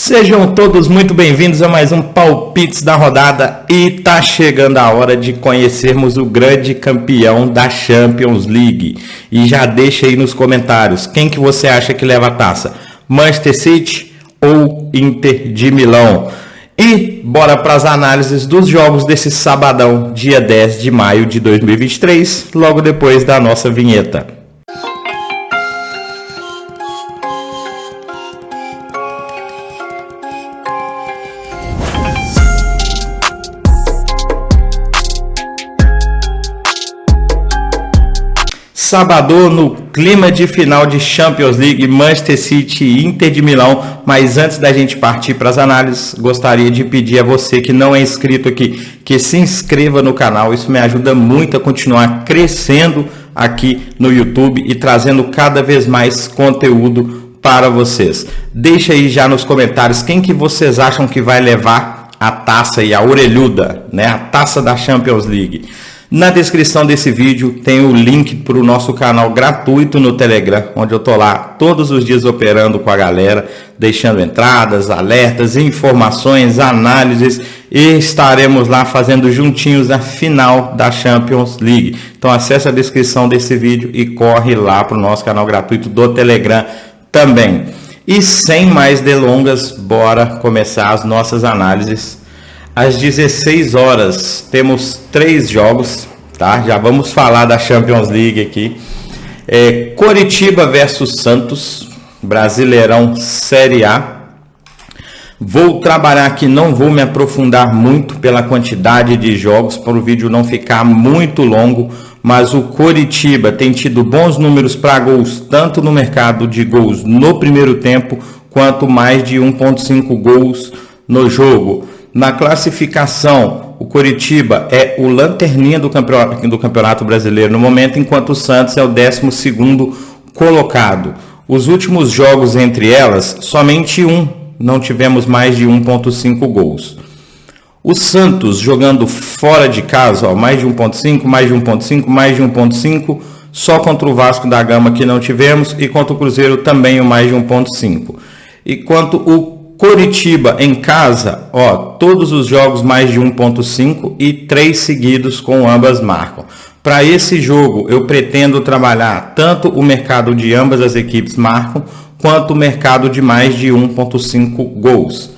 Sejam todos muito bem-vindos a mais um Palpites da Rodada e tá chegando a hora de conhecermos o grande campeão da Champions League. E já deixa aí nos comentários quem que você acha que leva a taça, Manchester City ou Inter de Milão? E bora para as análises dos jogos desse sabadão, dia 10 de maio de 2023, logo depois da nossa vinheta. Sabadão no clima de final de Champions League, Manchester City e Inter de Milão. Mas antes da gente partir para as análises, gostaria de pedir a você que não é inscrito aqui, que se inscreva no canal. Isso me ajuda muito a continuar crescendo aqui no YouTube e trazendo cada vez mais conteúdo para vocês. Deixa aí já nos comentários quem que vocês acham que vai levar a taça e a orelhuda, né? A taça da Champions League. Na descrição desse vídeo tem o link para o nosso canal gratuito no Telegram, onde eu estou lá todos os dias operando com a galera, deixando entradas, alertas, informações, análises, e estaremos lá fazendo juntinhos a final da Champions League. Então acesse a descrição desse vídeo e corre lá para o nosso canal gratuito do Telegram também. E sem mais delongas, bora começar as nossas análises. Às 16 horas temos 3 jogos, tá? Já vamos falar da Champions League aqui. Coritiba versus Santos, Brasileirão Série A. Vou trabalhar aqui, não vou me aprofundar muito pela quantidade de jogos, para o vídeo não ficar muito longo, mas o Coritiba tem tido bons números para gols, tanto no mercado de gols no primeiro tempo, quanto mais de 1,5 gols no jogo. Na classificação, o Coritiba é o lanterninha do campeonato brasileiro no momento, enquanto o Santos é o 12º colocado. Os últimos jogos entre elas, somente não tivemos mais de 1,5 gols. O Santos jogando fora de casa, mais de 1,5, mais de 1,5, mais de 1,5, só contra o Vasco da Gama que não tivemos, e contra o Cruzeiro também o mais de 1,5. Enquanto o Coritiba em casa, todos os jogos mais de 1,5 e 3 seguidos com ambas marcam. Para esse jogo eu pretendo trabalhar tanto o mercado de ambas as equipes marcam, quanto o mercado de mais de 1,5 gols.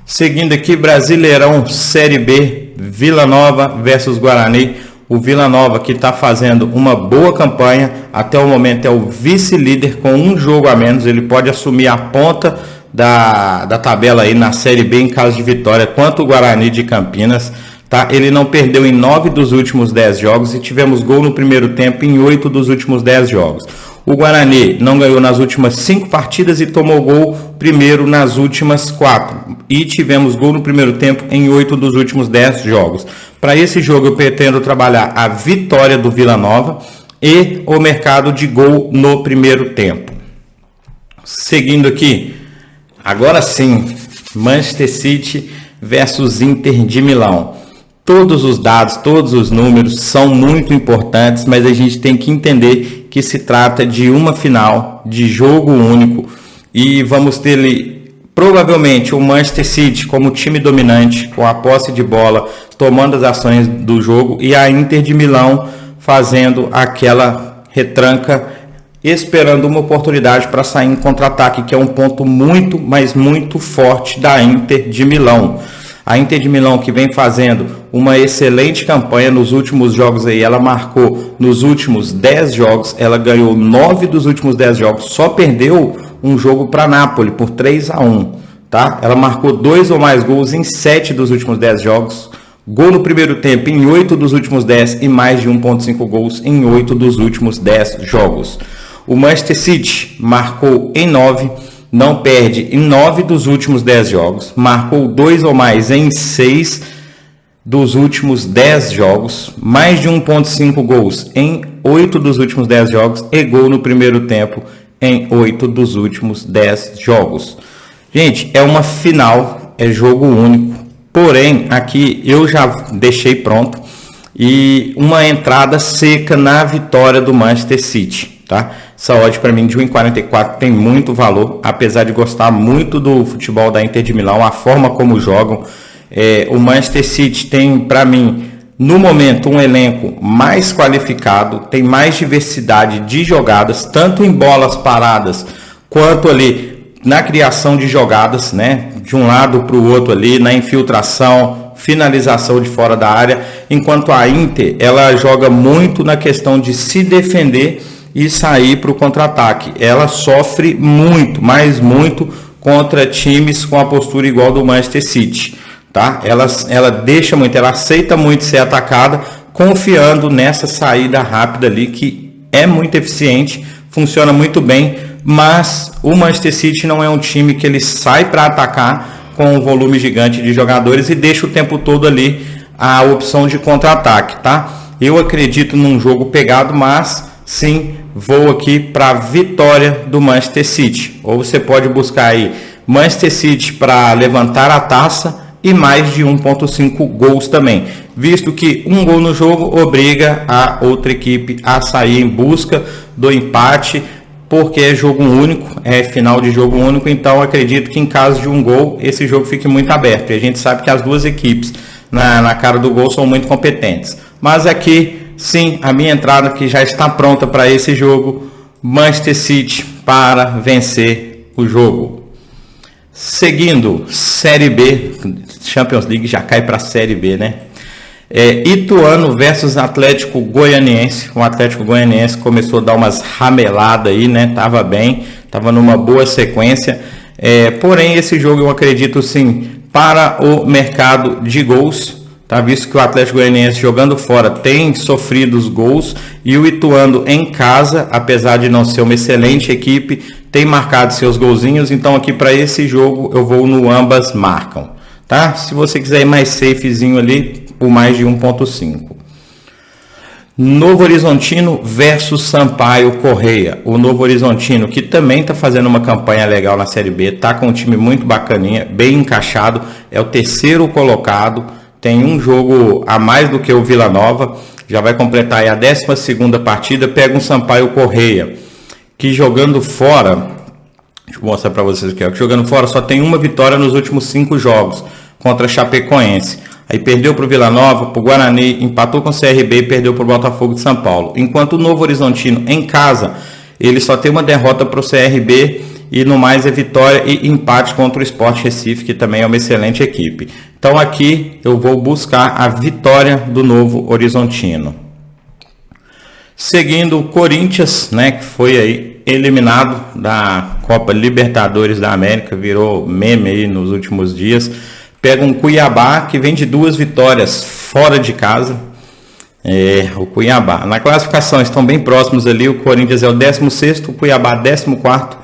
Seguindo aqui, Brasileirão Série B, Vila Nova versus Guarani. O Vila Nova, que está fazendo uma boa campanha, até o momento é o vice-líder com um jogo a menos, ele pode assumir a ponta da tabela aí na Série B em caso de vitória, quanto o Guarani de Campinas, tá? Ele não perdeu em 9 dos últimos 10 jogos e tivemos gol no primeiro tempo em 8 dos últimos 10 jogos. O Guarani não ganhou nas últimas 5 partidas e tomou gol primeiro nas últimas 4. E tivemos gol no primeiro tempo em 8 dos últimos 10 jogos. Para esse jogo eu pretendo trabalhar a vitória do Vila Nova e o mercado de gol no primeiro tempo. Seguindo aqui, agora sim, Manchester City versus Inter de Milão. Todos os dados, todos os números são muito importantes, mas a gente tem que entender que se trata de uma final, de jogo único, e vamos ter provavelmente o Manchester City como time dominante, com a posse de bola, tomando as ações do jogo, e a Inter de Milão fazendo aquela retranca, esperando uma oportunidade para sair em contra-ataque, que é um ponto muito, mas muito forte da Inter de Milão. A Inter de Milão, que vem fazendo uma excelente campanha nos últimos jogos aí, ela marcou nos últimos 10 jogos, ela ganhou 9 dos últimos 10 jogos, só perdeu um jogo para Napoli por 3-1, tá? Ela marcou 2 ou mais gols em 7 dos últimos 10 jogos, gol no primeiro tempo em 8 dos últimos 10 e mais de 1,5 gols em 8 dos últimos 10 jogos. O Manchester City marcou em 9, não perde em 9 dos últimos 10 jogos, marcou 2 ou mais em 6 dos últimos 10 jogos, mais de 1,5 gols em 8 dos últimos 10 jogos e gol no primeiro tempo em 8 dos últimos 10 jogos. Gente, é uma final, é jogo único, porém aqui eu já deixei pronto e uma entrada seca na vitória do Manchester City, tá? Essa odd para mim de 1,44 tem muito valor, apesar de gostar muito do futebol da Inter de Milão, a forma como jogam. O Manchester City tem, para mim, no momento, um elenco mais qualificado, tem mais diversidade de jogadas, tanto em bolas paradas, quanto ali na criação de jogadas, né? De um lado para o outro ali, na infiltração, finalização de fora da área, enquanto a Inter, ela joga muito na questão de se defender e sair para o contra-ataque. Ela sofre muito, mas muito, contra times com a postura igual do Manchester City, tá? Ela deixa muito, ela aceita muito ser atacada, confiando nessa saída rápida ali, que é muito eficiente, funciona muito bem, mas o Manchester City não é um time que ele sai para atacar com um volume gigante de jogadores e deixa o tempo todo ali a opção de contra-ataque, tá? Eu acredito num jogo pegado, mas sim, vou aqui para a vitória do Manchester City. Ou você pode buscar aí Manchester City para levantar a taça e mais de 1,5 gols também, visto que um gol no jogo obriga a outra equipe a sair em busca do empate, porque é jogo único, é final de jogo único, então acredito que em caso de um gol, esse jogo fique muito aberto. E a gente sabe que as duas equipes na cara do gol são muito competentes. Mas aqui, sim, a minha entrada que já está pronta para esse jogo, Manchester City para vencer o jogo. Seguindo, Série B, Champions League já cai para a Série B, né? Ituano versus Atlético Goianiense. O Atlético Goianiense começou a dar umas rameladas aí, né? Tava bem, tava numa boa sequência. Porém, esse jogo eu acredito sim para o mercado de gols, tá? Visto que o Atlético Goianiense jogando fora tem sofrido os gols e o Ituano em casa, apesar de não ser uma excelente equipe, tem marcado seus golzinhos. Então aqui para esse jogo eu vou no ambas marcam, tá? Se você quiser ir mais safezinho ali, por mais de 1,5. Novo Horizontino versus Sampaio Correia. O Novo Horizontino, que também está fazendo uma campanha legal na Série B, está com um time muito bacaninha, bem encaixado, é o terceiro colocado, tem um jogo a mais do que o Vila Nova, já vai completar aí a 12ª partida, pega um Sampaio Correia, que jogando fora, deixa eu mostrar para vocês aqui, que jogando fora só tem uma vitória nos últimos 5 jogos, contra a Chapecoense. Aí perdeu para o Vila Nova, para o Guarani, empatou com o CRB e perdeu para o Botafogo de São Paulo. Enquanto o Novo Horizontino, em casa, ele só tem uma derrota para o CRB e no mais é vitória e empate contra o Sport Recife, que também é uma excelente equipe. Então aqui eu vou buscar a vitória do Novo Horizontino. Seguindo o Corinthians, né, que foi aí eliminado da Copa Libertadores da América, virou meme aí nos últimos dias. Pega um Cuiabá que vem de 2 vitórias fora de casa. O Cuiabá. Na classificação estão bem próximos ali. O Corinthians é o 16º, o Cuiabá 14º.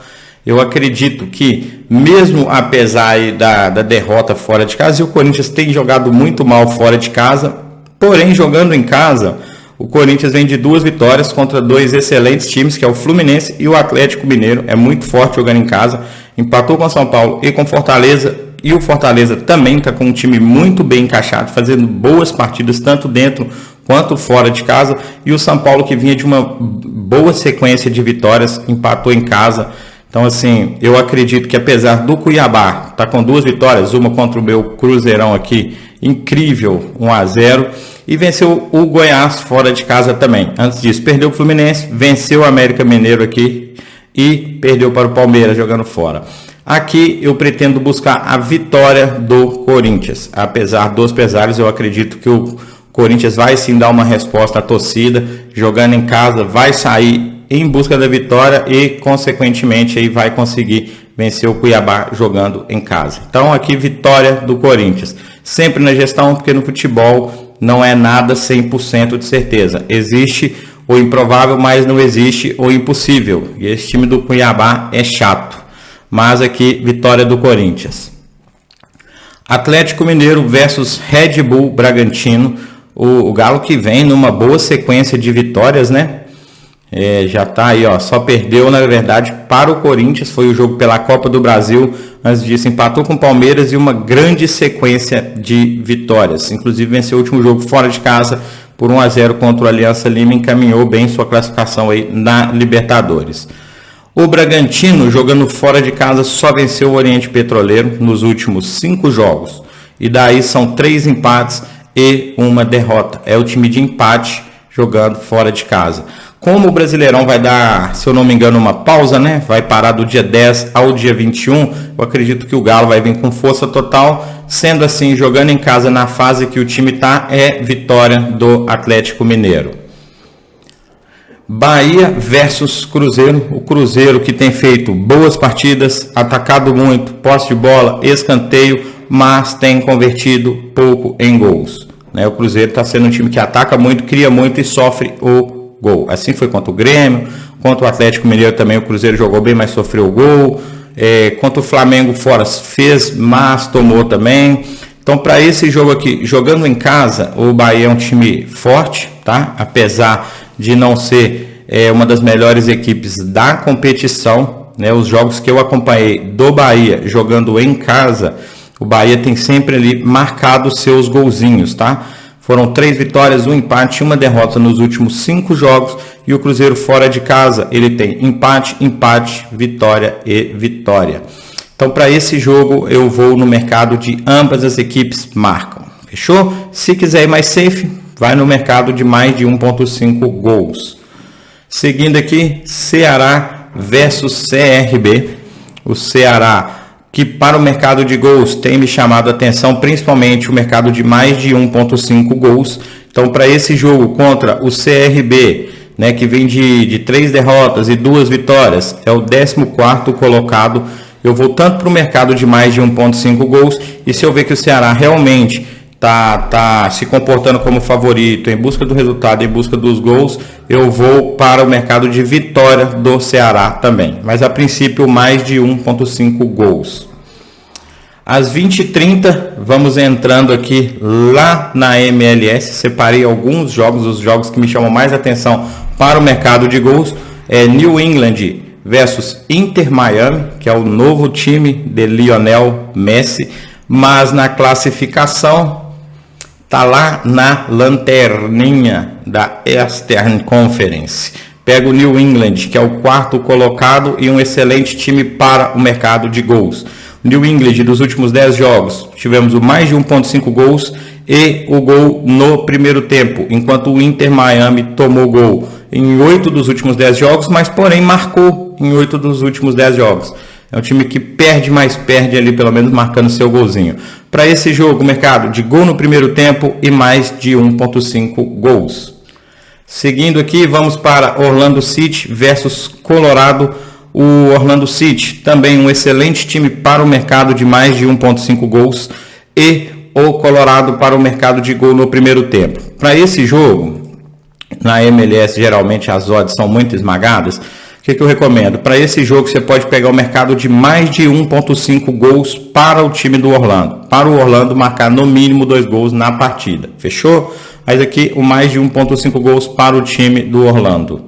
Eu acredito que, mesmo apesar aí da derrota fora de casa, e o Corinthians tem jogado muito mal fora de casa, porém, jogando em casa, o Corinthians vem de 2 vitórias contra 2 excelentes times, que é o Fluminense e o Atlético Mineiro. É muito forte jogando em casa. Empatou com São Paulo e com Fortaleza. E o Fortaleza também está com um time muito bem encaixado, fazendo boas partidas, tanto dentro quanto fora de casa. E o São Paulo, que vinha de uma boa sequência de vitórias, empatou em casa. Então, assim, eu acredito que apesar do Cuiabá estar com 2 vitórias, uma contra o meu Cruzeirão aqui, incrível, 1-0, e venceu o Goiás fora de casa também. Antes disso, perdeu o Fluminense, venceu o América Mineiro aqui e perdeu para o Palmeiras jogando fora. Aqui eu pretendo buscar a vitória do Corinthians. Apesar dos pesares, eu acredito que o Corinthians vai sim dar uma resposta à torcida, jogando em casa, vai sair em busca da vitória e, consequentemente, aí vai conseguir vencer o Cuiabá jogando em casa. Então, aqui, vitória do Corinthians. Sempre na gestão, porque no futebol não é nada 100% de certeza. Existe o improvável, mas não existe o impossível. E esse time do Cuiabá é chato. Mas aqui, vitória do Corinthians. Atlético Mineiro versus Red Bull Bragantino. O Galo que vem numa boa sequência de vitórias, né? Já tá aí, ó. Só perdeu, na verdade, para o Corinthians. Foi o jogo pela Copa do Brasil. Antes disso, empatou com o Palmeiras e uma grande sequência de vitórias. Inclusive, venceu o último jogo fora de casa por 1-0 contra o Aliança Lima, encaminhou bem sua classificação aí na Libertadores. O Bragantino, jogando fora de casa, só venceu o Oriente Petroleiro nos últimos 5 jogos. E daí são 3 empates e 1 derrota. É o time de empate jogando fora de casa. Como o Brasileirão vai dar, se eu não me engano, uma pausa, né? Vai parar do dia 10 ao dia 21. Eu acredito que o Galo vai vir com força total. Sendo assim, jogando em casa na fase que o time está, é vitória do Atlético Mineiro. Bahia versus Cruzeiro. O Cruzeiro que tem feito boas partidas, atacado muito, posse de bola, escanteio, mas tem convertido pouco em gols. O Cruzeiro está sendo um time que ataca muito, cria muito e sofre o gol. Assim foi contra o Grêmio, contra o Atlético Mineiro também o Cruzeiro jogou bem, mas sofreu o gol. Contra o Flamengo fora fez, mas tomou também. Então, para esse jogo aqui, jogando em casa, o Bahia é um time forte, tá? Apesar de não ser uma das melhores equipes da competição, né? Os jogos que eu acompanhei do Bahia jogando em casa, o Bahia tem sempre ali marcado seus golzinhos, tá? Foram 3 vitórias, 1 empate e 1 derrota nos últimos 5 jogos. E o Cruzeiro fora de casa, ele tem empate, empate, vitória e vitória. Então, para esse jogo, eu vou no mercado de ambas as equipes marcam. Fechou? Se quiser ir mais safe, vai no mercado de mais de 1.5 gols. Seguindo aqui, Ceará versus CRB. O Ceará, que para o mercado de gols tem me chamado a atenção, principalmente o mercado de mais de 1.5 gols. Então, para esse jogo contra o CRB, né, que vem de 3 derrotas e 2 vitórias, é o 14º colocado. Eu vou tanto para o mercado de mais de 1.5 gols, e se eu ver que o Ceará realmente tá se comportando como favorito, em busca do resultado, em busca dos gols, eu vou para o mercado de vitória do Ceará também. Mas a princípio mais de 1.5 gols. Às 20h30, vamos entrando aqui lá na MLS. Separei alguns jogos, os jogos que me chamam mais atenção para o mercado de gols. New England versus Inter Miami, que é o novo time de Lionel Messi. Mas na classificação tá lá na lanterninha da Eastern Conference. Pega o New England, que é o 4º colocado e um excelente time para o mercado de gols. O New England, dos últimos 10 jogos, tivemos o mais de 1.5 gols e o gol no primeiro tempo, enquanto o Inter Miami tomou gol em 8 dos últimos 10 jogos, mas porém marcou em 8 dos últimos 10 jogos. É um time que perde, mas perde ali, pelo menos marcando seu golzinho. Para esse jogo, mercado de gol no primeiro tempo e mais de 1.5 gols. Seguindo aqui, vamos para Orlando City versus Colorado. O Orlando City, também um excelente time para o mercado de mais de 1.5 gols. E o Colorado para o mercado de gol no primeiro tempo. Para esse jogo, na MLS, geralmente as odds são muito esmagadas. O que eu recomendo? Para esse jogo você pode pegar o mercado de mais de 1.5 gols para o time do Orlando. Para o Orlando marcar no mínimo 2 gols na partida. Fechou? Mas aqui o mais de 1.5 gols para o time do Orlando.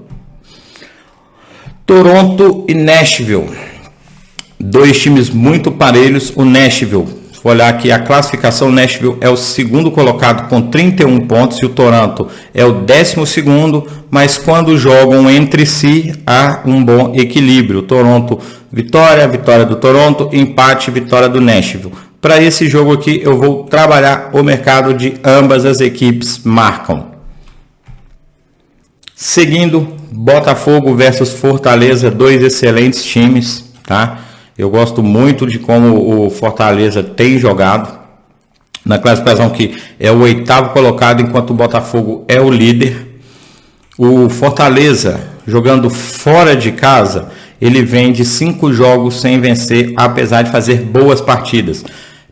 Toronto e Nashville. 2 times muito parelhos. O Nashville, se for olhar aqui a classificação, o Nashville é o 2º colocado com 31 pontos e o Toronto é o 12º, mas quando jogam entre si há um bom equilíbrio. Toronto, vitória do Toronto, empate, vitória do Nashville. Para esse jogo aqui eu vou trabalhar o mercado de ambas as equipes marcam. Seguindo, Botafogo versus Fortaleza, 2 excelentes times, tá? Eu gosto muito de como o Fortaleza tem jogado na classificação, que é o 8º colocado, enquanto o Botafogo é o líder. O Fortaleza, jogando fora de casa, ele vem de 5 jogos sem vencer, apesar de fazer boas partidas.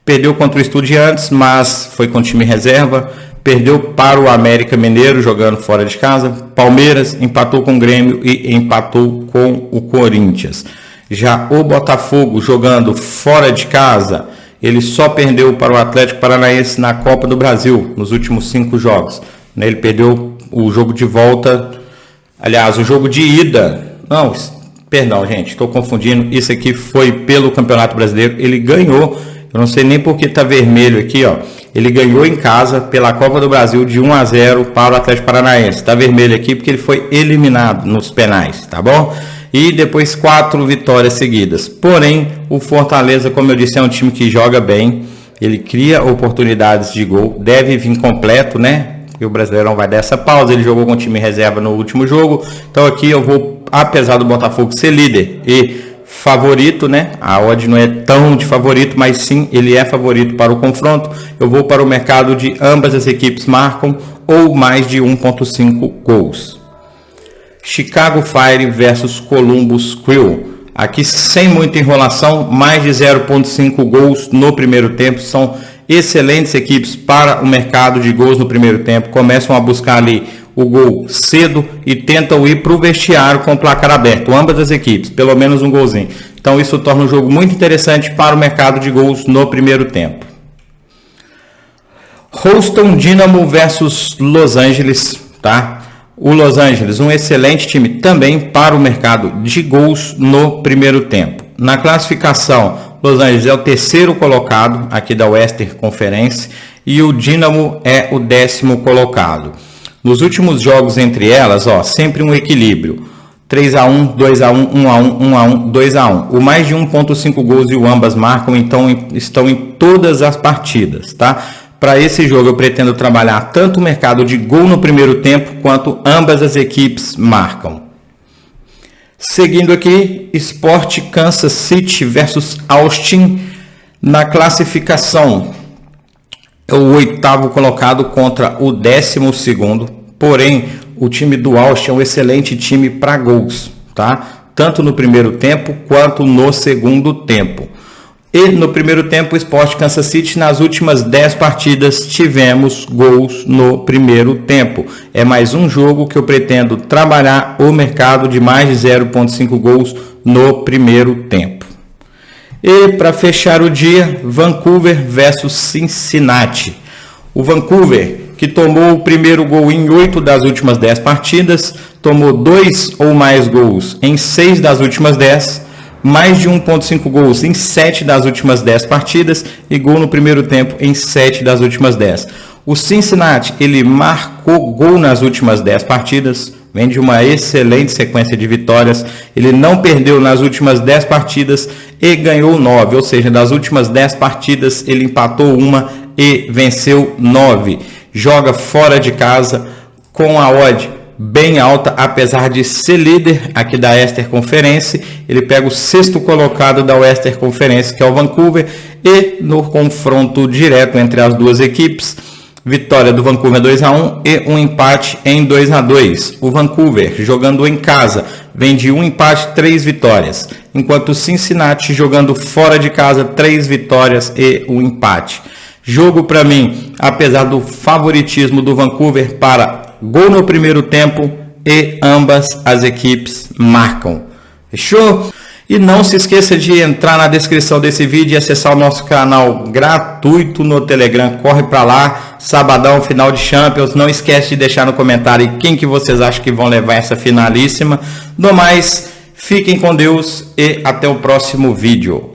Perdeu contra o Estudiantes, mas foi com time reserva. Perdeu para o América Mineiro, jogando fora de casa. Palmeiras empatou com o Grêmio e empatou com o Corinthians. Já o Botafogo, jogando fora de casa, ele só perdeu para o Atlético Paranaense na Copa do Brasil, nos últimos 5 jogos. Ele perdeu o jogo de volta, aliás, o jogo de ida. Não, perdão, gente, estou confundindo. Isso aqui foi pelo Campeonato Brasileiro, ele ganhou. Eu não sei nem porque está vermelho aqui, ó. ele ganhou em casa pela Copa do Brasil de 1-0 para o Atlético Paranaense. Está vermelho aqui porque ele foi eliminado nos penais, tá bom? E depois 4 vitórias seguidas. Porém, o Fortaleza, como eu disse, é um time que joga bem, ele cria oportunidades de gol, deve vir completo, né? E o Brasileirão vai dar essa pausa, ele jogou com o time reserva no último jogo. Então aqui eu vou, apesar do Botafogo ser líder e favorito, né? A odd não é tão de favorito, mas sim ele é favorito para o confronto. Eu vou para o mercado de ambas as equipes marcam ou mais de 1.5 gols. Chicago Fire versus Columbus Crew. Aqui sem muita enrolação, mais de 0.5 gols no primeiro tempo. São excelentes equipes para o mercado de gols no primeiro tempo. Começam a buscar ali o gol cedo e tentam ir para o vestiário com o placar aberto. Ambas as equipes, pelo menos um golzinho. Então isso torna um jogo muito interessante para o mercado de gols no primeiro tempo. Houston Dynamo versus Los Angeles, tá? O Los Angeles, um excelente time também para o mercado de gols no primeiro tempo. Na classificação, Los Angeles é o terceiro colocado aqui da Western Conference e o Dynamo é o 10º colocado. Nos últimos jogos entre elas, sempre um equilíbrio. 3-1, 2-1, 1-1, 1-1, 2-1. O mais de 1.5 gols e o ambas marcam, então estão em todas as partidas, tá? Para esse jogo eu pretendo trabalhar tanto o mercado de gol no primeiro tempo, quanto ambas as equipes marcam. Seguindo aqui, Sport Kansas City versus Austin. Na classificação, é o 8º colocado contra o 12º. Porém, o time do Austin é um excelente time para gols, tá? Tanto no primeiro tempo quanto no segundo tempo. E no primeiro tempo, o Sport Kansas City, nas últimas 10 partidas, tivemos gols no primeiro tempo. É mais um jogo que eu pretendo trabalhar o mercado de mais de 0.5 gols no primeiro tempo. E para fechar o dia, Vancouver versus Cincinnati. O Vancouver, que tomou o primeiro gol em 8 das últimas 10 partidas, tomou 2 ou mais gols em 6 das últimas 10, mais de 1.5 gols em 7 das últimas 10 partidas e gol no primeiro tempo em 7 das últimas 10. O Cincinnati, ele marcou gol nas últimas 10 partidas, vem de uma excelente sequência de vitórias, ele não perdeu nas últimas 10 partidas e ganhou 9, ou seja, das últimas 10 partidas ele empatou uma e venceu 9. Joga fora de casa com a odd bem alta, apesar de ser líder aqui da Western Conference. Ele pega o 6º colocado da Western Conference, que é o Vancouver, e no confronto direto entre as duas equipes, vitória do Vancouver 2-1 e um empate em 2-2. O Vancouver, jogando em casa, vem de um empate, 3 vitórias, enquanto o Cincinnati, jogando fora de casa, 3 vitórias e um empate. Jogo para mim, apesar do favoritismo do Vancouver para gol no primeiro tempo e ambas as equipes marcam. Fechou? E não se esqueça de entrar na descrição desse vídeo e acessar o nosso canal gratuito no Telegram. Corre para lá, sabadão, final de Champions. Não esquece de deixar no comentário quem que vocês acham que vão levar essa finalíssima. No mais, fiquem com Deus e até o próximo vídeo.